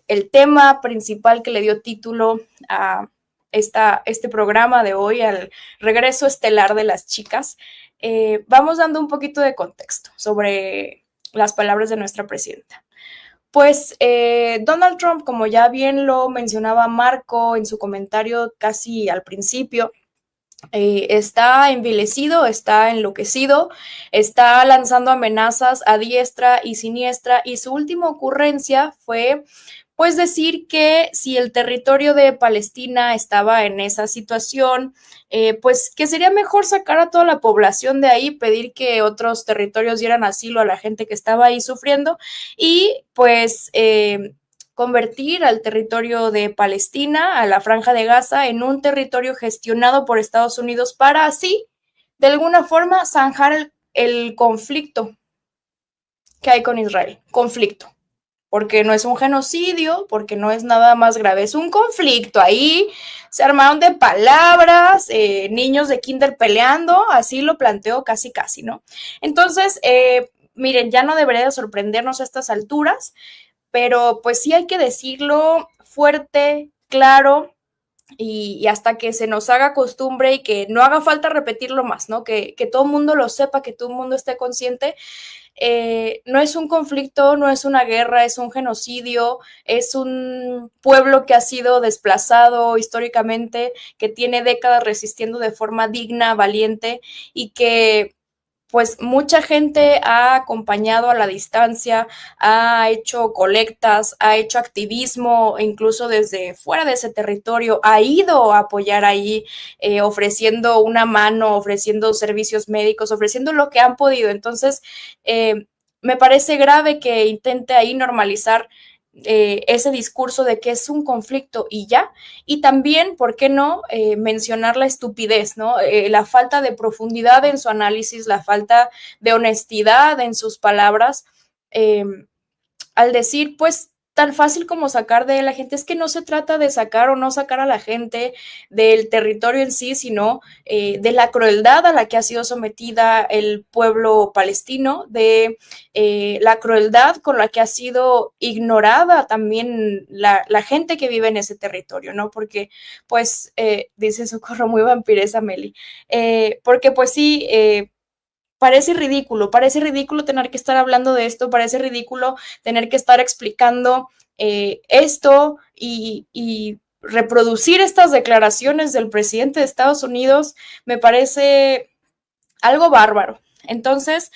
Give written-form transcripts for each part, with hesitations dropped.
el tema principal que le dio título a este programa de hoy, al regreso estelar de las chicas, vamos dando un poquito de contexto sobre las palabras de nuestra presidenta. Pues Donald Trump, como ya bien lo mencionaba Marco en su comentario casi al principio, está envilecido, está enloquecido, está lanzando amenazas a diestra y siniestra, y su última ocurrencia fue pues decir que si el territorio de Palestina estaba en esa situación, pues que sería mejor sacar a toda la población de ahí, pedir que otros territorios dieran asilo a la gente que estaba ahí sufriendo y pues convertir al territorio de Palestina, a la Franja de Gaza, en un territorio gestionado por Estados Unidos para así, de alguna forma, zanjar el conflicto que hay con Israel. Conflicto. Porque no es un genocidio, porque no es nada más grave, es un conflicto. Ahí se armaron de palabras, niños de kinder peleando, así lo planteó casi, ¿no? Entonces, miren, ya no debería de sorprendernos a estas alturas, pero pues sí hay que decirlo fuerte, claro, y hasta que se nos haga costumbre y que no haga falta repetirlo más, ¿no? Que todo el mundo lo sepa, que todo el mundo esté consciente. No es un conflicto, no es una guerra, es un genocidio, es un pueblo que ha sido desplazado históricamente, que tiene décadas resistiendo de forma digna, valiente y que pues mucha gente ha acompañado a la distancia, ha hecho colectas, ha hecho activismo, incluso desde fuera de ese territorio, ha ido a apoyar ahí, ofreciendo una mano, ofreciendo servicios médicos, ofreciendo lo que han podido. Entonces, me parece grave que intente ahí normalizar ese discurso de que es un conflicto y ya, y también, ¿por qué no mencionar la estupidez, ¿no? La falta de profundidad en su análisis, la falta de honestidad en sus palabras, al decir, pues, tan fácil como sacar de la gente, es que no se trata de sacar o no sacar a la gente del territorio en sí, sino de la crueldad a la que ha sido sometida el pueblo palestino, de la crueldad con la que ha sido ignorada también la gente que vive en ese territorio, ¿no? Porque, pues, dice Socorro, muy vampiresa Meli, porque pues sí, parece ridículo tener que estar hablando de esto, parece ridículo tener que estar explicando esto y reproducir estas declaraciones del presidente de Estados Unidos, me parece algo bárbaro. Entonces,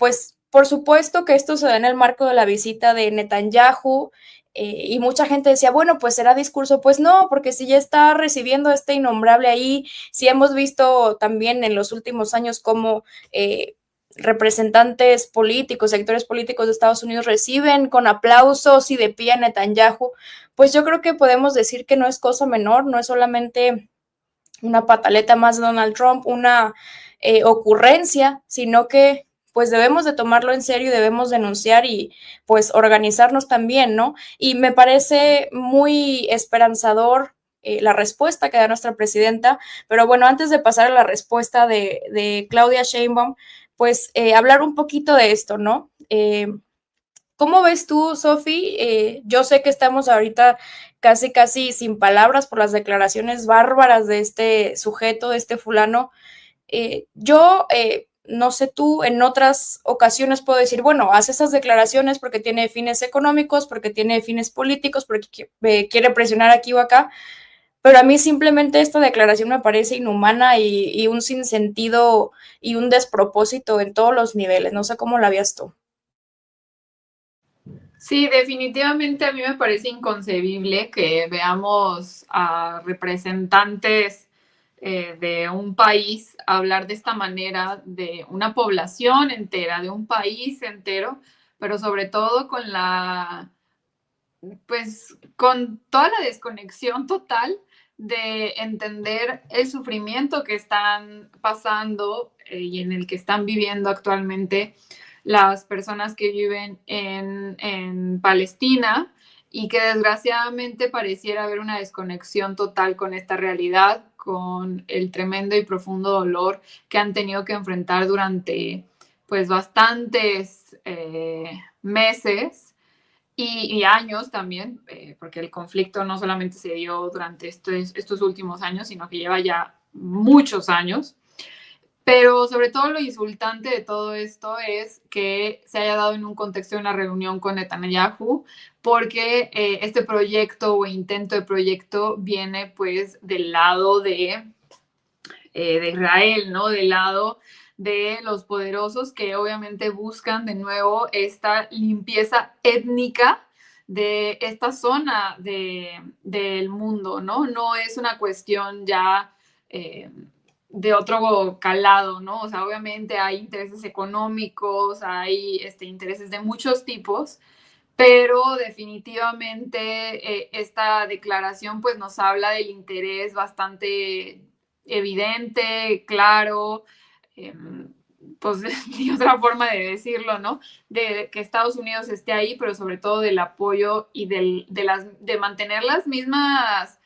pues por supuesto que esto se da en el marco de la visita de Netanyahu, y mucha gente decía, bueno, pues será discurso, pues no, porque si ya está recibiendo este innombrable ahí, si hemos visto también en los últimos años cómo representantes políticos, sectores políticos de Estados Unidos reciben con aplausos y de pie a Netanyahu, pues yo creo que podemos decir que no es cosa menor, no es solamente una pataleta más de Donald Trump, una ocurrencia, sino que pues debemos de tomarlo en serio y debemos denunciar y pues organizarnos también, ¿no? Y me parece muy esperanzador la respuesta que da nuestra presidenta, pero bueno, antes de pasar a la respuesta de Claudia Sheinbaum, pues hablar un poquito de esto, ¿no? ¿Cómo ves tú, Sofi? Yo sé que estamos ahorita casi sin palabras por las declaraciones bárbaras de este sujeto, de este fulano. Yo, no sé tú, en otras ocasiones puedo decir, bueno, hace esas declaraciones porque tiene fines económicos, porque tiene fines políticos, porque quiere presionar aquí o acá, pero a mí simplemente esta declaración me parece inhumana y un sinsentido y un despropósito en todos los niveles. No sé cómo la veas tú. Sí, definitivamente a mí me parece inconcebible que veamos a representantes de un país hablar de esta manera de una población entera, de un país entero, pero sobre todo con pues con toda la desconexión total de entender el sufrimiento que están pasando y en el que están viviendo actualmente las personas que viven en Palestina y que desgraciadamente pareciera haber una desconexión total con esta realidad, con el tremendo y profundo dolor que han tenido que enfrentar durante pues bastantes meses y años también, porque el conflicto no solamente se dio durante estos últimos años, sino que lleva ya muchos años. Pero sobre todo lo insultante de todo esto es que se haya dado en un contexto de una reunión con Netanyahu, porque este proyecto o intento de proyecto viene pues del lado de Israel, ¿no? Del lado de los poderosos que obviamente buscan de nuevo esta limpieza étnica de esta zona del mundo, ¿no? No es una cuestión ya de otro calado, ¿no? O sea, obviamente hay intereses económicos, hay intereses de muchos tipos, pero definitivamente esta declaración pues nos habla del interés bastante evidente, claro, eh, pues ni otra forma de decirlo, ¿no? De que Estados Unidos esté ahí, pero sobre todo del apoyo y de mantener las mismas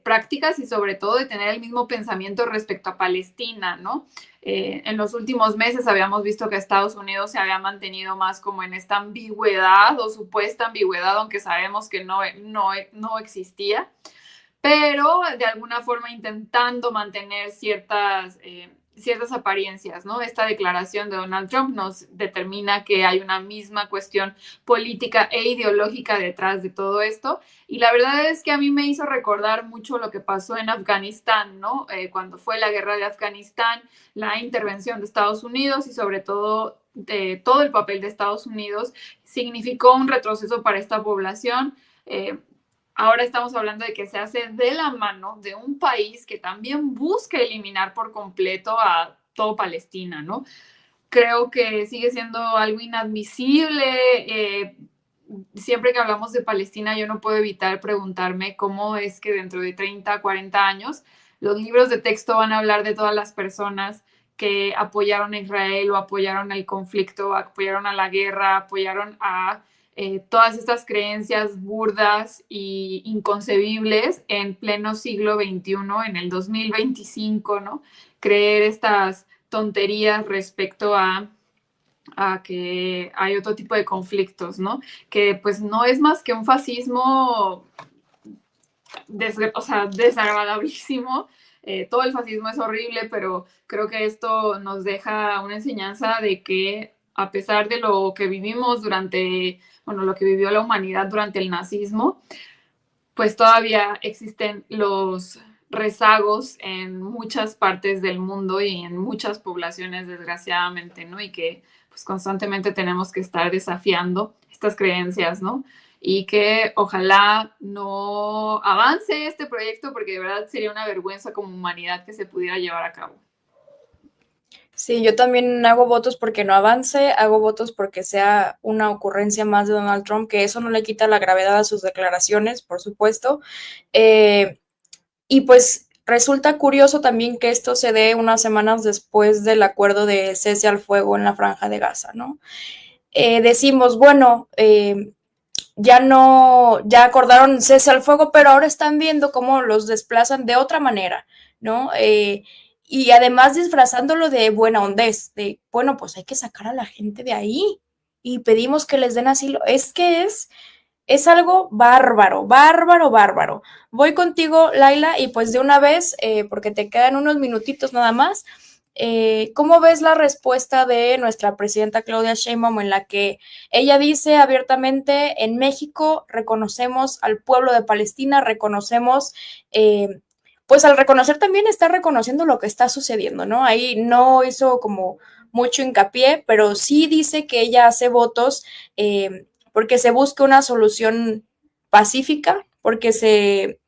prácticas y sobre todo de tener el mismo pensamiento respecto a Palestina, ¿no? En los últimos meses habíamos visto que Estados Unidos se había mantenido más como en esta ambigüedad o supuesta ambigüedad, aunque sabemos que no existía, pero de alguna forma intentando mantener ciertas apariencias, ¿no? Esta declaración de Donald Trump nos determina que hay una misma cuestión política e ideológica detrás de todo esto. Y la verdad es que a mí me hizo recordar mucho lo que pasó en Afganistán, ¿no? Cuando fue la guerra de Afganistán, la intervención de Estados Unidos y sobre todo todo el papel de Estados Unidos significó un retroceso para esta población. Ahora estamos hablando de que se hace de la mano de un país que también busca eliminar por completo a todo Palestina, ¿no? Creo que sigue siendo algo inadmisible. Siempre que hablamos de Palestina, yo no puedo evitar preguntarme cómo es que dentro de 30, 40 años los libros de texto van a hablar de todas las personas que apoyaron a Israel o apoyaron el conflicto, apoyaron a la guerra, apoyaron a todas estas creencias burdas e inconcebibles en pleno siglo XXI, en el 2025, ¿no? Creer estas tonterías respecto a que hay otro tipo de conflictos, ¿no? Que pues no es más que un fascismo desagradabilísimo. Todo el fascismo es horrible, pero creo que esto nos deja una enseñanza de que a pesar de lo que vivimos lo que vivió la humanidad durante el nazismo, pues todavía existen los rezagos en muchas partes del mundo y en muchas poblaciones, desgraciadamente, ¿no? Y que pues constantemente tenemos que estar desafiando estas creencias, ¿no? Y que ojalá no avance este proyecto porque de verdad sería una vergüenza como humanidad que se pudiera llevar a cabo. Sí, yo también hago votos porque no avance, hago votos porque sea una ocurrencia más de Donald Trump, que eso no le quita la gravedad a sus declaraciones, por supuesto. Y pues resulta curioso también que esto se dé unas semanas después del acuerdo de cese al fuego en la Franja de Gaza, ¿no? Decimos, bueno, ya acordaron cese al fuego, pero ahora están viendo cómo los desplazan de otra manera, ¿no? Y además disfrazándolo de buena hondez, de, bueno, pues hay que sacar a la gente de ahí y pedimos que les den asilo. Es algo bárbaro, bárbaro, bárbaro. Voy contigo, Laila, y pues de una vez, porque te quedan unos minutitos nada más, ¿cómo ves la respuesta de nuestra presidenta Claudia Sheinbaum en la que ella dice abiertamente, en México reconocemos al pueblo de Palestina, reconocemos, pues al reconocer también está reconociendo lo que está sucediendo, ¿no? Ahí no hizo como mucho hincapié, pero sí dice que ella hace votos porque se busca una solución pacífica, porque se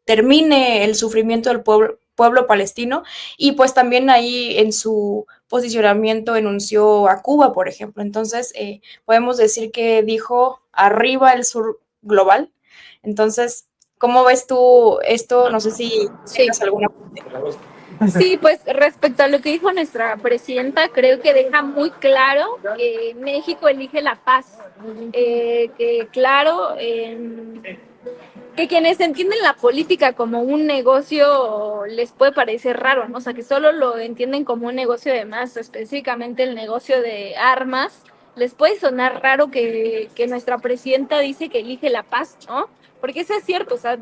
termine el sufrimiento del pueblo palestino, y pues también ahí en su posicionamiento enunció a Cuba, por ejemplo. Entonces, podemos decir que dijo arriba el sur global. Entonces, ¿cómo ves tú esto? No sé si tienes alguna. Sí, pues respecto a lo que dijo nuestra presidenta, creo que deja muy claro que México elige la paz, que claro, que quienes entienden la política como un negocio les puede parecer raro, ¿no? O sea, que solo lo entienden como un negocio de más, específicamente el negocio de armas, les puede sonar raro que nuestra presidenta dice que elige la paz, ¿no? Porque eso es cierto, o sea,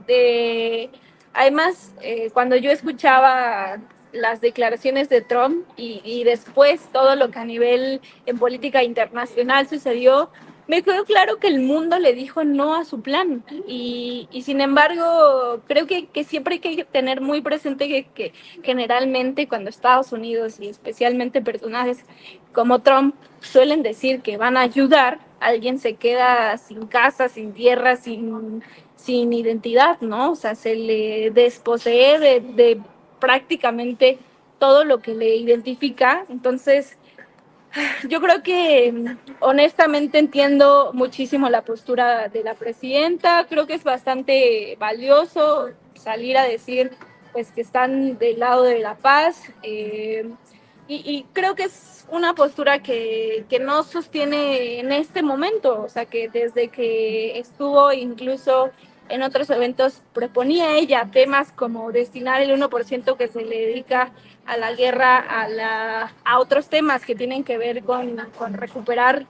además, cuando yo escuchaba las declaraciones de Trump y después todo lo que a nivel en política internacional sucedió, me quedó claro que el mundo le dijo no a su plan y sin embargo creo que siempre hay que tener muy presente que generalmente cuando Estados Unidos y especialmente personajes como Trump suelen decir que van a ayudar, alguien se queda sin casa, sin tierra, sin identidad, ¿no? O sea, se le desposee de prácticamente todo lo que le identifica. Entonces, yo creo que honestamente entiendo muchísimo la postura de la presidenta, creo que es bastante valioso salir a decir pues que están del lado de la paz y creo que es una postura que no sostiene en este momento, o sea que desde que estuvo incluso en otros eventos proponía ella temas como destinar el 1% que se le dedica a la guerra, a otros temas que tienen que ver con recuperar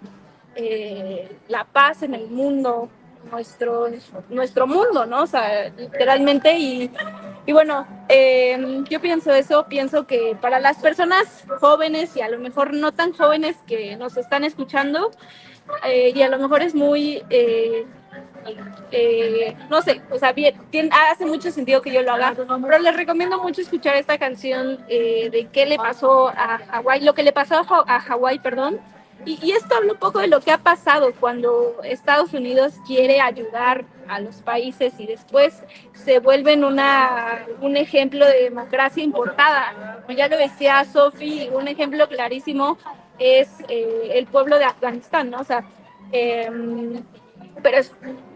la paz en el mundo, nuestro mundo, ¿no? O sea, literalmente y bueno, yo pienso eso, pienso que para las personas jóvenes y a lo mejor no tan jóvenes que nos están escuchando, y a lo mejor es muy no sé, o sea, hace mucho sentido que yo lo haga, pero les recomiendo mucho escuchar esta canción de qué le pasó a Hawái, lo que le pasó a Hawái, perdón, y esto habla un poco de lo que ha pasado cuando Estados Unidos quiere ayudar a los países y después se vuelven un ejemplo de democracia importada. Como ya lo decía Sofi, un ejemplo clarísimo es el pueblo de Afganistán, ¿no? O sea, eh, pero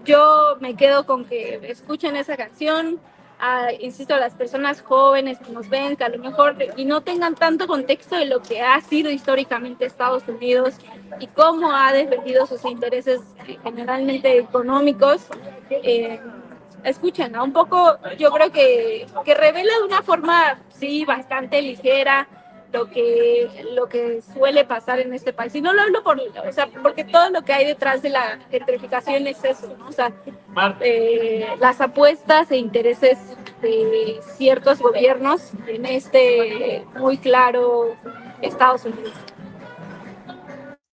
yo me quedo con que escuchen esa canción, insisto, a las personas jóvenes que nos ven, que a lo mejor y no tengan tanto contexto de lo que ha sido históricamente Estados Unidos y cómo ha defendido sus intereses generalmente económicos. Escuchen, ¿no? Un poco, yo creo que revela de una forma, sí, bastante ligera lo que suele pasar en este país. Y no lo hablo o sea, porque todo lo que hay detrás de la gentrificación es eso, ¿no? O sea, las apuestas e intereses de ciertos gobiernos en este muy claro Estados Unidos.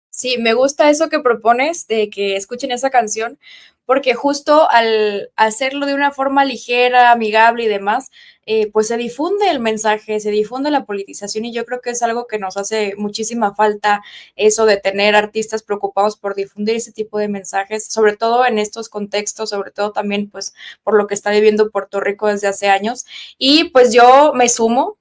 Sí, me gusta eso que propones de que escuchen esa canción, porque justo al hacerlo de una forma ligera, amigable y demás, pues se difunde el mensaje, se difunde la politización y yo creo que es algo que nos hace muchísima falta eso de tener artistas preocupados por difundir ese tipo de mensajes, sobre todo en estos contextos, sobre todo también pues por lo que está viviendo Puerto Rico desde hace años. Y pues yo me sumo,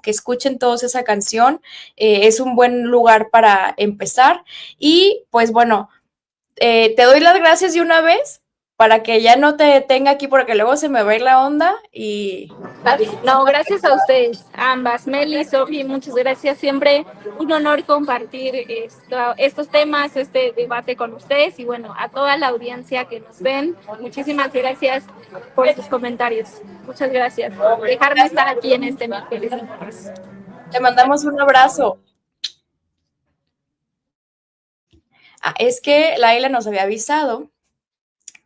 que escuchen todos esa canción, es un buen lugar para empezar y pues bueno, te doy las gracias de una vez para que ya no te tenga aquí porque luego se me va a ir la onda y... No, gracias a ustedes, ambas, Meli, Sofi, muchas gracias. Siempre un honor compartir estos temas, este debate con ustedes y bueno, a toda la audiencia que nos ven, muchísimas gracias por sus comentarios. Muchas gracias por dejarme estar aquí en este miércoles. Te mandamos un abrazo. Es que Laila nos había avisado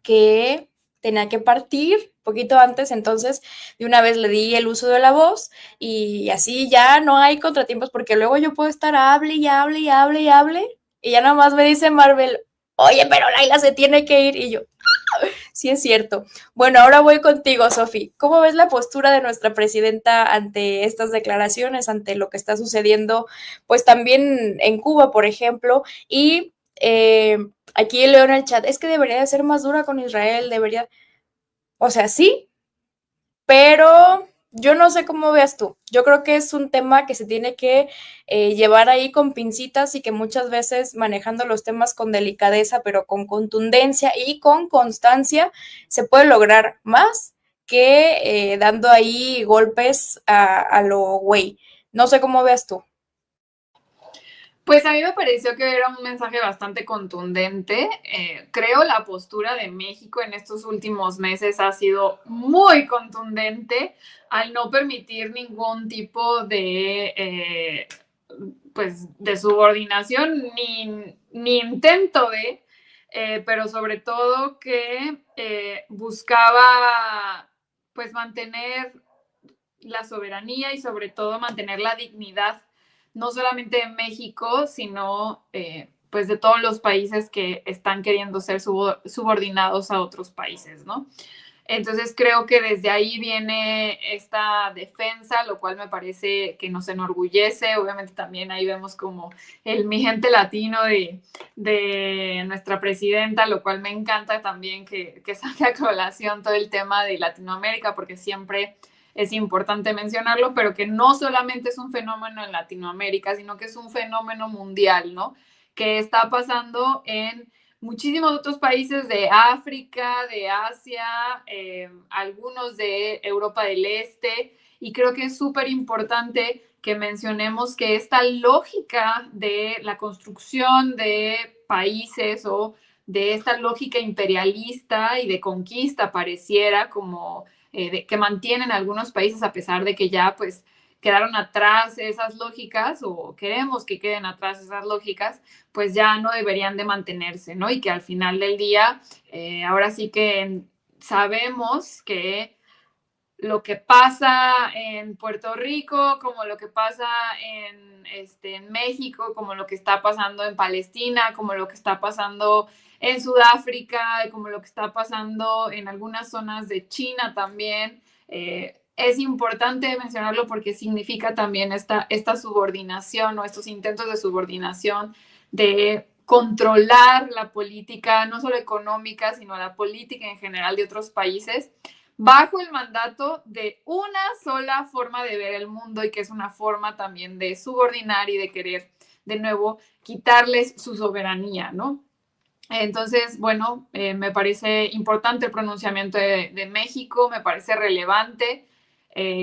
que tenía que partir poquito antes, entonces de una vez le di el uso de la voz y así ya no hay contratiempos porque luego yo puedo estar hable y hable y hable y hable y ya nomás me dice Marvel, oye, pero Laila se tiene que ir y yo, sí es cierto. Bueno, ahora voy contigo, Sofi. ¿Cómo ves la postura de nuestra presidenta ante estas declaraciones, ante lo que está sucediendo, pues también en Cuba, por ejemplo? Y aquí leo en el chat, es que debería de ser más dura con Israel, debería, o sea, sí, pero yo no sé cómo veas tú. Yo creo que es un tema que se tiene que llevar ahí con pincitas y que muchas veces manejando los temas con delicadeza, pero con contundencia y con constancia, se puede lograr más que dando ahí golpes a lo güey. No sé cómo veas tú. Pues a mí me pareció que era un mensaje bastante contundente. Creo la postura de México en estos últimos meses ha sido muy contundente al no permitir ningún tipo de, pues, de subordinación ni intento de, pero sobre todo que buscaba pues mantener la soberanía y sobre todo mantener la dignidad, no solamente de México, sino pues de todos los países que están queriendo ser subordinados a otros países, ¿no? Entonces creo que desde ahí viene esta defensa, lo cual me parece que nos enorgullece. Obviamente también ahí vemos como el mi gente latino de nuestra presidenta, lo cual me encanta también que saque a colación todo el tema de Latinoamérica, porque siempre es importante mencionarlo, pero que no solamente es un fenómeno en Latinoamérica, sino que es un fenómeno mundial, ¿no? Que está pasando en muchísimos otros países de África, de Asia, algunos de Europa del Este, y creo que es súper importante que mencionemos que esta lógica de la construcción de países o de esta lógica imperialista y de conquista pareciera como que mantienen algunos países a pesar de que ya pues quedaron atrás esas lógicas o queremos que queden atrás esas lógicas, pues ya no deberían de mantenerse, ¿no? Y que al final del día, ahora sí que sabemos que lo que pasa en Puerto Rico, como lo que pasa en México, como lo que está pasando en Palestina, como lo que está pasando en Sudáfrica, como lo que está pasando en algunas zonas de China también. Es importante mencionarlo porque significa también esta subordinación o estos intentos de subordinación de controlar la política, no solo económica, sino la política en general de otros países, bajo el mandato de una sola forma de ver el mundo y que es una forma también de subordinar y de querer, de nuevo, quitarles su soberanía, ¿no? Entonces, bueno, me parece importante el pronunciamiento de México, me parece relevante.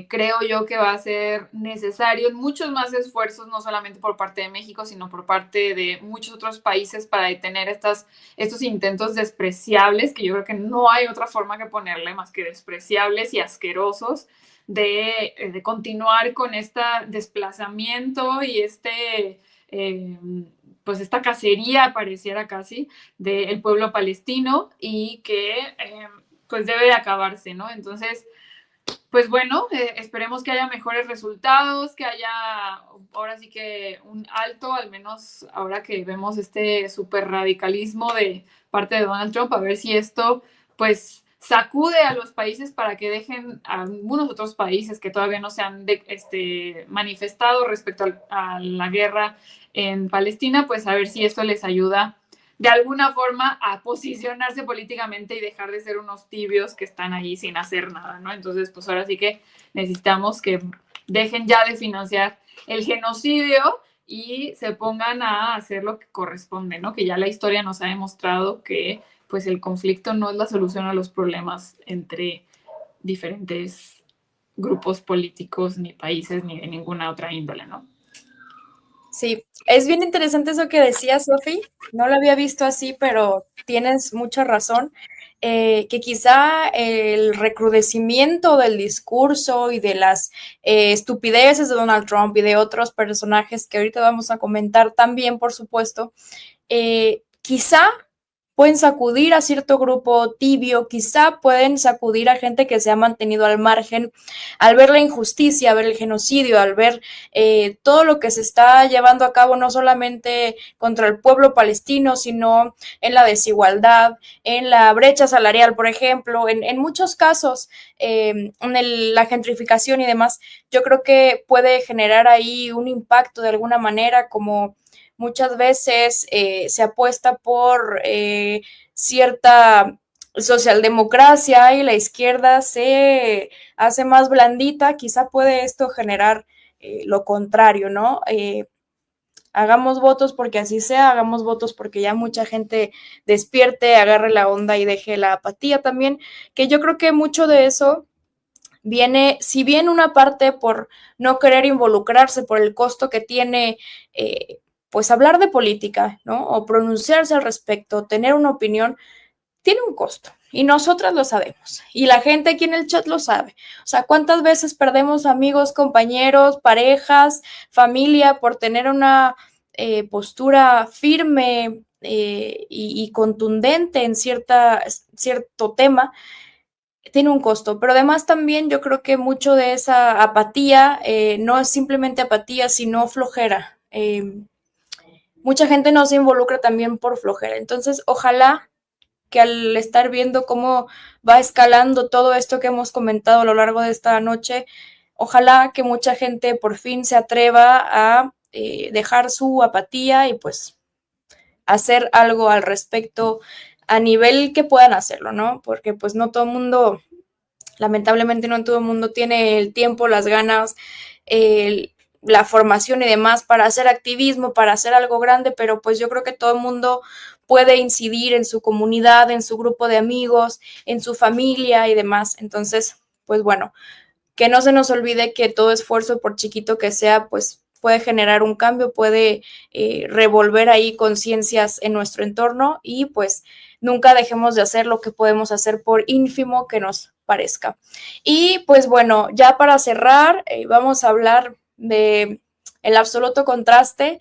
Creo yo que va a ser necesario muchos más esfuerzos, no solamente por parte de México, sino por parte de muchos otros países para detener estos intentos despreciables, que yo creo que no hay otra forma que ponerle más que despreciables y asquerosos, de continuar con este desplazamiento y pues esta cacería, pareciera casi, del pueblo palestino y que pues debe de acabarse, ¿no? Entonces, pues bueno, esperemos que haya mejores resultados, que haya ahora sí que un alto, al menos ahora que vemos este súper radicalismo de parte de Donald Trump, a ver si esto pues sacude a los países para que dejen a algunos otros países que todavía no se han manifestado respecto a la guerra en Palestina, pues a ver si esto les ayuda de alguna forma a posicionarse políticamente y dejar de ser unos tibios que están ahí sin hacer nada, ¿no? Entonces, pues ahora sí que necesitamos que dejen ya de financiar el genocidio y se pongan a hacer lo que corresponde, ¿no? Que ya la historia nos ha demostrado que pues el conflicto no es la solución a los problemas entre diferentes grupos políticos, ni países, ni de ninguna otra índole, ¿no? Sí, es bien interesante eso que decías, Sofi. No lo había visto así, pero tienes mucha razón. Que quizá el recrudecimiento del discurso y de las estupideces de Donald Trump y de otros personajes que ahorita vamos a comentar también, por supuesto, quizá pueden sacudir a cierto grupo tibio, quizá pueden sacudir a gente que se ha mantenido al margen al ver la injusticia, al ver el genocidio, al ver todo lo que se está llevando a cabo no solamente contra el pueblo palestino, sino en la desigualdad, en la brecha salarial, por ejemplo, en muchos casos, en la gentrificación y demás. Yo creo que puede generar ahí un impacto de alguna manera, como muchas veces se apuesta por cierta socialdemocracia y la izquierda se hace más blandita, quizá puede esto generar lo contrario, ¿no? Hagamos votos porque así sea, hagamos votos porque ya mucha gente despierte, agarre la onda y deje la apatía también, que yo creo que mucho de eso viene, si bien una parte por no querer involucrarse, por el costo que tiene pues hablar de política, ¿no? O pronunciarse al respecto, tener una opinión, tiene un costo. Y nosotras lo sabemos. Y la gente aquí en el chat lo sabe. O sea, ¿cuántas veces perdemos amigos, compañeros, parejas, familia por tener una postura firme y contundente en cierto tema, tiene un costo, pero además también yo creo que mucho de esa apatía no es simplemente apatía, sino flojera. Mucha gente no se involucra también por flojera. Entonces, ojalá que al estar viendo cómo va escalando todo esto que hemos comentado a lo largo de esta noche, ojalá que mucha gente por fin se atreva a dejar su apatía y pues hacer algo al respecto a nivel que puedan hacerlo, ¿no? Porque pues no todo el mundo, lamentablemente no todo el mundo tiene el tiempo, las ganas, la formación y demás para hacer activismo, para hacer algo grande, pero pues yo creo que todo el mundo puede incidir en su comunidad, en su grupo de amigos, en su familia y demás. Entonces, pues bueno, que no se nos olvide que todo esfuerzo, por chiquito que sea, pues puede generar un cambio, puede revolver ahí conciencias en nuestro entorno y pues nunca dejemos de hacer lo que podemos hacer por ínfimo que nos parezca. Y pues bueno, ya para cerrar, vamos a hablar de el absoluto contraste